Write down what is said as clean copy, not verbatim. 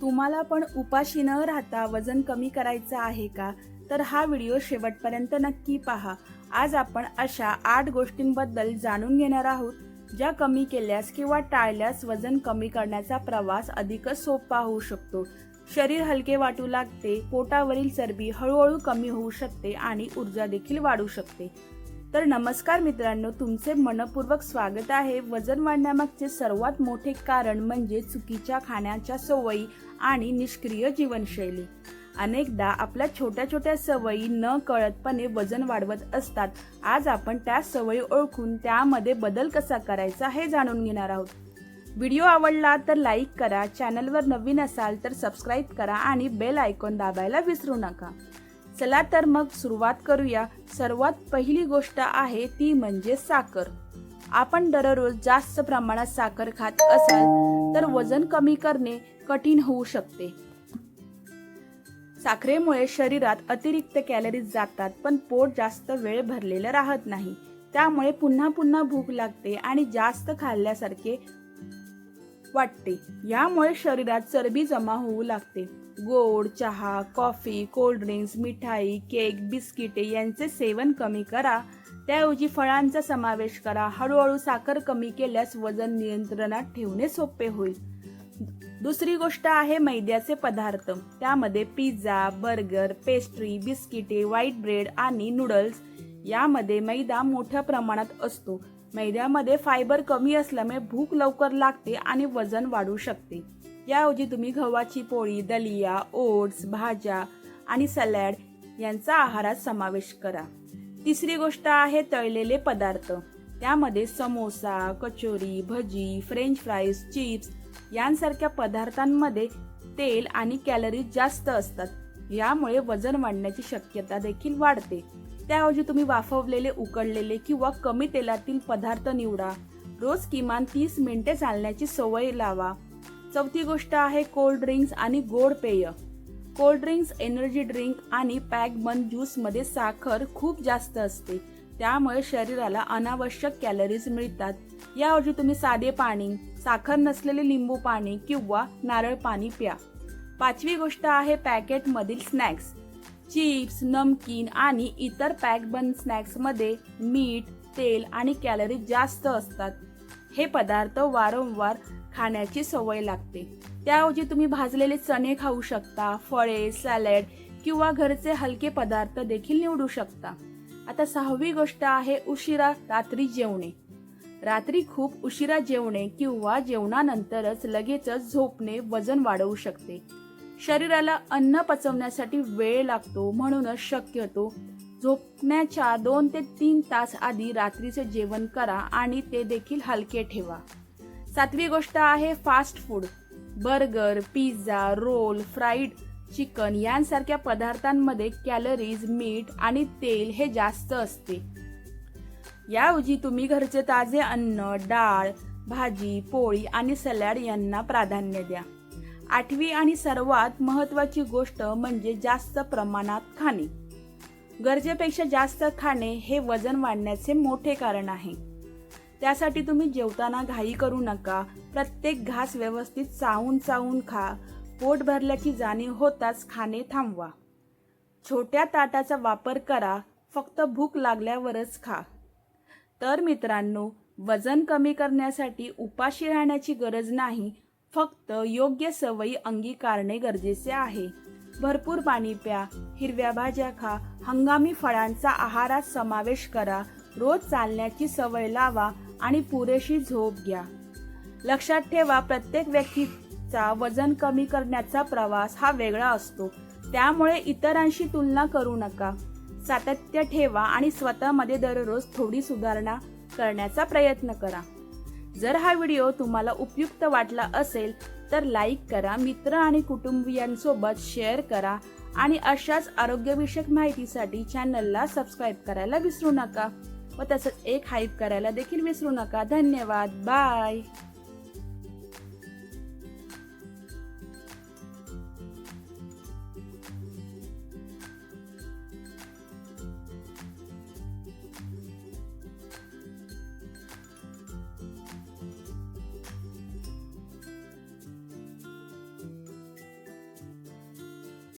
तुम्हाला पण उपाशी न राहता वजन कमी करायचं आहे का? तर हा व्हिडिओ शेवटपर्यंत नक्की पहा. आज आपण अशा 8 गोष्टींबद्दल जाणून घेणार आहोत, ज्या कमी केल्यास किंवा टाळल्यास वजन कमी करण्याचा प्रवास अधिकच सोपा होऊ शकतो. शरीर हलके वाटू लागते, पोटावरील चरबी हळूहळू कमी होऊ शकते आणि ऊर्जा देखील वाढू शकते. तर नमस्कार मित्रांनो, तुमचे मनपूर्वक स्वागत आहे. वजन वाढण्यामागचे सर्वात मोठे कारण म्हणजे चुकीच्या खाण्याच्या सवयी आणि निष्क्रिय जीवनशैली. अनेकदा आपल्या छोट्या छोट्या सवयी न कळतपणे वजन वाढवत असतात. आज आपण त्या सवयी ओळखून त्यामध्ये बदल कसा करायचा हे जाणून घेणार आहोत. व्हिडिओ आवडला तर लाईक करा, चॅनलवर नवीन असाल तर सबस्क्राईब करा आणि बेल आयकॉन दाबायला विसरू नका. चला तर मग सुरुवात करूया. सर्वात पहिली गोष्ट आहे ती म्हणजे साखर. आपण दररोज जास्त प्रमाणात साखर खात असाल तर वजन कमी करणे कठीण होऊ शकते. साखरेमुळे शरीरात अतिरिक्त कॅलरीज जातात, पण पोट जास्त वेळ भरलेलं राहत नाही. त्यामुळे पुन्हा पुन्हा भूक लागते आणि जास्त खाल्ल्यासारखे वाटते. यामुळे शरीरात चरबी जमा होऊ लागते. गोड चहा, कॉफी, कोल्ड ड्रिंक्स, मिठाई, केक, बिस्किटे यांचे सेवन कमी करा. त्याऐवजी फळांचा समावेश करा. हळूहळू साखर कमी केल्यास वजन नियंत्रणात ठेवणे सोपे होईल. दुसरी गोष्ट आहे मैद्याचे पदार्थ. त्यामध्ये पिझ्झा, बर्गर, पेस्ट्री, बिस्किटे, व्हाईट ब्रेड आणि नूडल्स यामध्ये मैदा मोठ्या प्रमाणात असतो. मैद्यामध्ये फायबर कमी असल्यामुळे भूक लवकर लागते आणि वजन वाढू शकते. याऐवजी तुम्ही गव्हाची पोळी, दलिया, ओट्स, भाज्या आणि सॅलड यांचा आहारात समावेश करा. तिसरी गोष्ट आहे तळलेले पदार्थ. त्यामध्ये समोसा, कचोरी, भजी, फ्रेंच फ्राईज, चिप्स यांसारख्या पदार्थांमध्ये तेल आणि कॅलरीज जास्त असतात. यामुळे वजन वाढण्याची शक्यता देखील वाढते. त्याऐवजी तुम्ही वाफवलेले, उकडलेले किंवा कमी तेलातील पदार्थ निवडा. रोज किमान 30 मिनिटे चालण्याची सवय लावा. चौथी गोष्ट आहे कोल्ड ड्रिंक्स आणि गोड पेय. कोल्ड ड्रिंक्स, एनर्जी ड्रिंक आणि पॅक बंद ज्यूस मध्ये साखर खूप जास्त असते. त्यामुळे शरीराला अनावश्यक कॅलरीज मिळतात. याऐवजी तुम्ही साधे पाणी, साखर नसलेले लिंबू पाणी किंवा नारळ पाणी प्या. पाचवी गोष्ट आहे पॅकेट मधील स्नॅक्स. चिप्स, नमकीन आणि इतर पॅक बंद स्नॅक्स मध्ये मीठ, तेल आणि कॅलरीज जास्त असतात. हे पदार्थ वारंवार खाण्याची सवय लागते. त्याऐवजी तुम्ही भाजलेले चणे खाऊ शकता. फळे, सॅलड किंवा घरचे हलके पदार्थ देखील निवडू शकता. आता सहावी गोष्ट आहे उशिरा रात्री जेवणे. रात्री खूप उशिरा जेवणे किंवा जेवणानंतरच लगेचच झोपणे वजन वाढवू शकते. शरीराला अन्न पचवण्यासाठी वेळ लागतो, म्हणूनच शक्यतो झोपण्याच्या 2 ते 3 तास आधी रात्रीचे जेवण करा आणि ते देखील हलके ठेवा. सातवी गोष्ट आहे fast food. Burger, pizza, roll, fried chicken यांसारख्या पदार्थांमध्ये कॅलरीज, मीठ आणि तेल हे जास्त असते. याऐवजी तुम्ही घरचे ताजे अन्न, डाळ, भाजी, पोळी आणि सॅलड यांना प्राधान्य द्या. आठवी आणि सर्वात महत्त्वाची गोष्ट म्हणजे जास्त प्रमाणात खाणे. गरजेपेक्षा जास्त खाणे हे वजन वाढण्याचे मोठे कारण आहे. त्यासाठी तुम्ही जेवताना घाई करू नका. प्रत्येक घास व्यवस्थित चावून चावून खा. पोट भरल्याची जाणीव होताच खाणे थांबवा. छोट्या ताटाचा वापर करा. फक्त भूक लागल्यावरच खा. तर मित्रांनो, वजन कमी करण्यासाठी उपाशी राहण्याची गरज नाही, फक्त योग्य सवयी अंगीकारणे गरजेचे आहे. भरपूर पाणी प्या, हिरव्या भाज्या खा, हंगामी फळांचा आहारात समावेश करा. रोज चालण्याची सवय लावा आणि पुरेशी झोप घ्या. लक्षात ठेवा, प्रत्येक व्यक्तीचा वजन कमी करण्याचा प्रवास हा वेगळा असतो. त्यामुळे इतरांशी तुलना करू नका. सातत्य ठेवा आणि स्वतःमध्ये दररोज थोडी सुधारणा करण्याचा प्रयत्न करा. जर हा व्हिडिओ तुम्हाला उपयुक्त वाटला असेल तर लाईक करा, मित्र आणि कुटुंबियांसोबत शेअर करा आणि अशाच आरोग्यविषयक माहितीसाठी चॅनलला सबस्क्राईब करायला विसरू नका व तसंच एक हाईप करायला देखील विसरू नका. धन्यवाद. बाय.